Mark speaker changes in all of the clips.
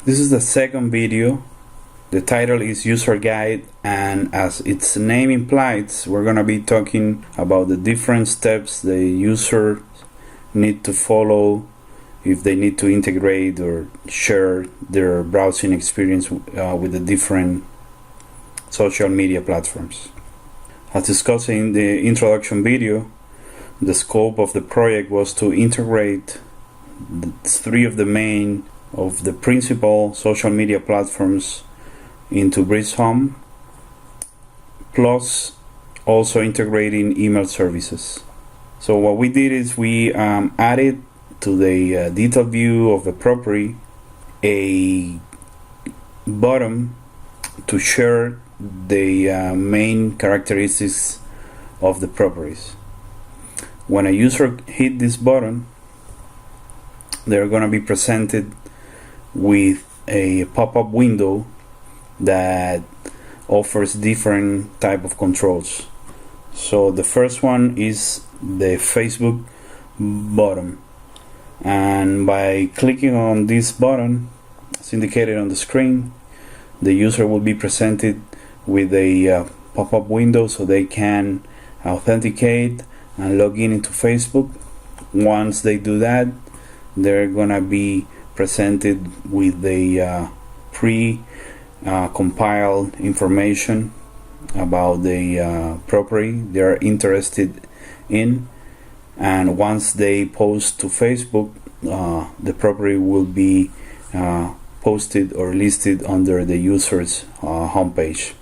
Speaker 1: This is the second video. The title is UserGuide, and as its name implies, we're going to be talking about the different steps the user need to follow if they need to integrate or share their browsing experience with the different social media platforms. As discussed in the introduction video, the scope of the project was to integrate three of the principal social media platforms into BreazeHome, plus also integrating email services. So what we did is we added to the detailed view of the property a button to share the main characteristics of the properties. When a user hit this button, they're going to be presented with a pop-up window that offers different type of controls. So the first one is the Facebook button, and by clicking on this button, as indicated on the screen, the user will be presented with a pop-up window so they can authenticate and log in into Facebook. Once they do that, they're gonna be presented with the compiled information about the property they're interested in, and once they post to Facebook, the property will be posted or listed under the user's homepage.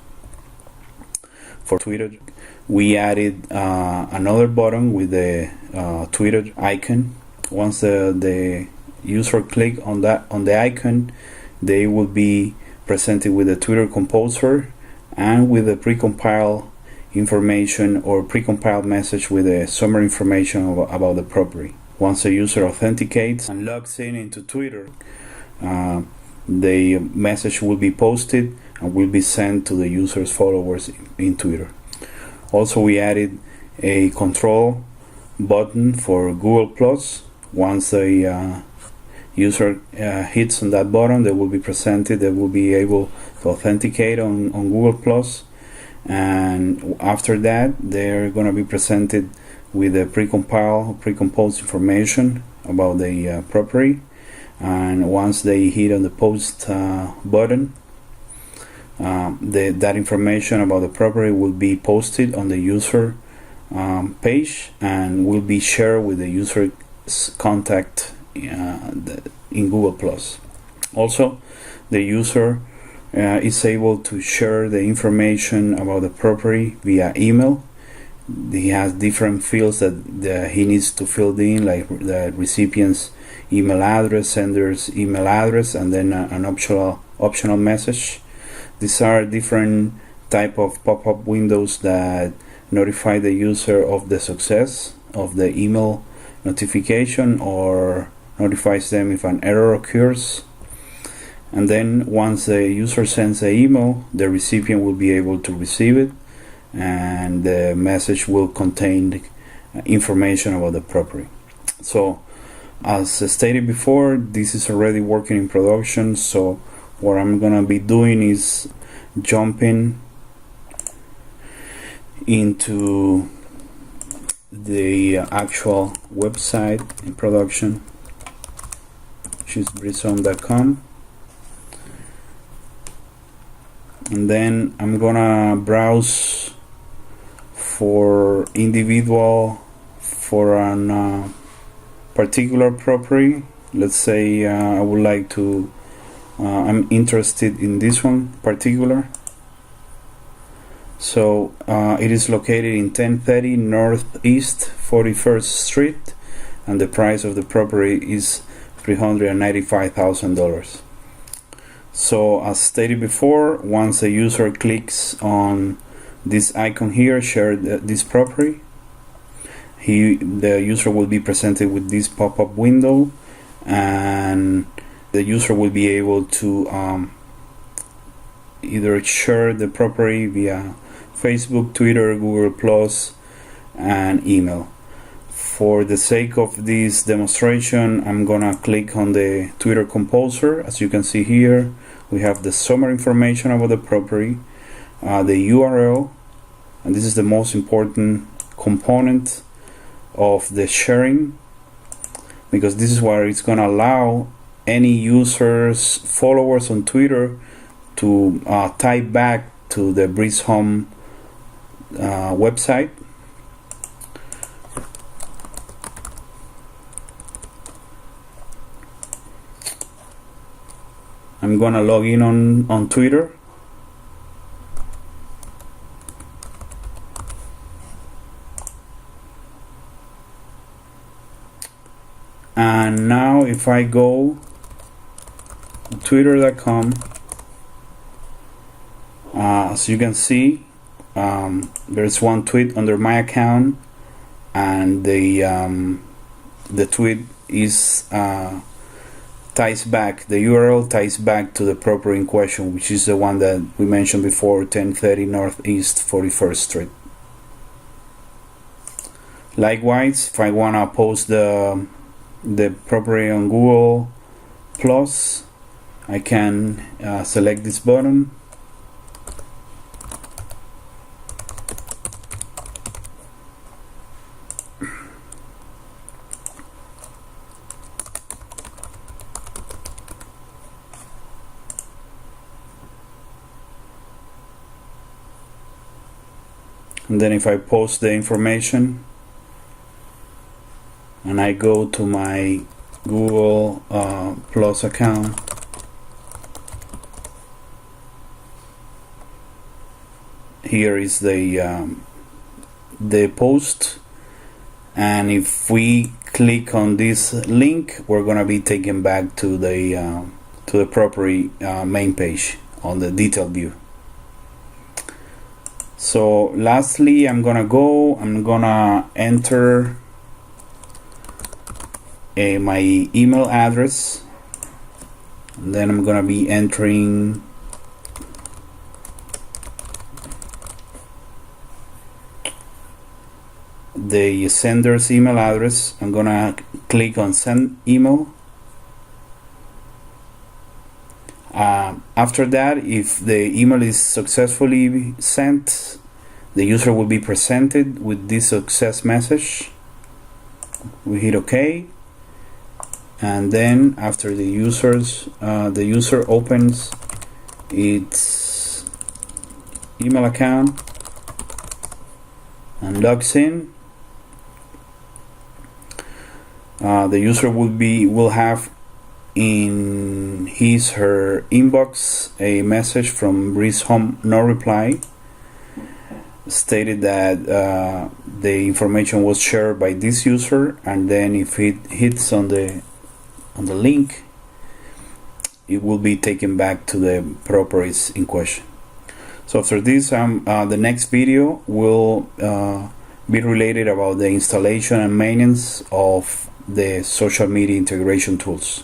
Speaker 1: For Twitter, we added another button with the Twitter icon. Once the user click on the icon, they will be presented with the Twitter composer and with the precompiled information or precompiled message with a summary information about the property. Once the user authenticates and logs in into Twitter, the message will be posted and will be sent to the user's followers in Twitter. Also, we added a control button for Google+. Once the user hits on that button, they will be presented, they will be able to authenticate on Google+, and after that they're going to be presented with a precomposed information about the property, and once they hit on the post button, that information about the property will be posted on the user page and will be shared with the user's contact in Google+. Also, the user is able to share the information about the property via email. He has different fields that he needs to fill in, like the recipient's email address, sender's email address, and then an optional message. These are different type of pop-up windows that notify the user of the success of the email notification or notifies them if an error occurs. And then once the user sends the email, the recipient will be able to receive it, and the message will contain information about the property. So as stated before, this is already working in production, so what I'm gonna be doing is jumping into the actual website in production, which is BreazeHome.com, and then I'm gonna browse for individual for an particular property. Let's say I would like to I'm interested in this one particular. So it is located in 1030 Northeast 41st Street, and the price of the property is $395,000. So as stated before, once the user clicks on this icon here, share this property, the user will be presented with this pop-up window, and the user will be able to either share the property via Facebook, Twitter, Google+, and email. For the sake of this demonstration, I'm gonna click on the Twitter Composer. As you can see here, we have the summary information about the property, the URL, and this is the most important component of the sharing, because this is where it's gonna allow any users, followers on Twitter to type back to the BreazeHome website. I'm gonna log in on Twitter. And now if I go to twitter.com, as you can see, there's one tweet under my account, and the tweet is ties back, the URL ties back to the property in question, which is the one that we mentioned before, 1030 Northeast 41st Street. Likewise, if I want to post the property on Google Plus, I can select this button, and then if I post the information and I go to my Google Plus account, here is the post, and if we click on this link, we're gonna be taken back to the property main page on the detail view. So lastly, I'm gonna enter my email address, and then I'm gonna be entering the sender's email address. I'm gonna click on send email. After that, if the email is successfully sent, the user will be presented with this success message. We hit OK, and then after the user opens its email account and logs in, the user will have in her inbox a message from BreazeHome no reply, stated that the information was shared by this user, and then if it hits on the link, it will be taken back to the properties in question. So after this, the next video will be related about the installation and maintenance of the social media integration tools.